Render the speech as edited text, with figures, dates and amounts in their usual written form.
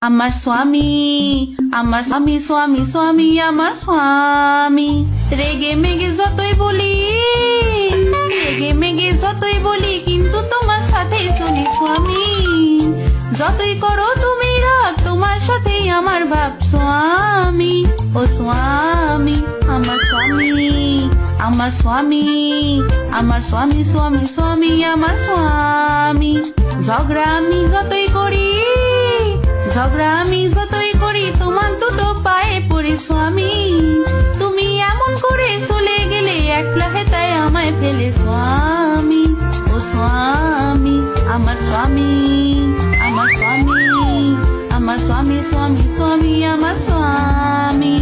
আমার স্বামী, আমার স্বামী, স্বামী, স্বামী, আমার স্বামী। রেগে মেগে যতই বলি, রেগে মেগে যতই বলি, কিন্তু তোমার সাথে চলি স্বামী। যতই করো তুমি রাগ, তোমার সাথেই আমার ভাব স্বামী। ও স্বামী, আমার স্বামী, আমার স্বামী, আমার স্বামী, স্বামী, স্বামী, আমার স্বামী। ঝগড়া আমি যতই করি, ঝগড়া আমি যতই করি, তোমার দুটো পায়ে পড়ি স্বামী। তুমি এমন করে চলে গেলে, একলা হেতায় আমায় ফেলে স্বামী। ও স্বামী, আমার স্বামী, আমার স্বামী, আমার স্বামী, স্বামী, স্বামী, আমার স্বামী।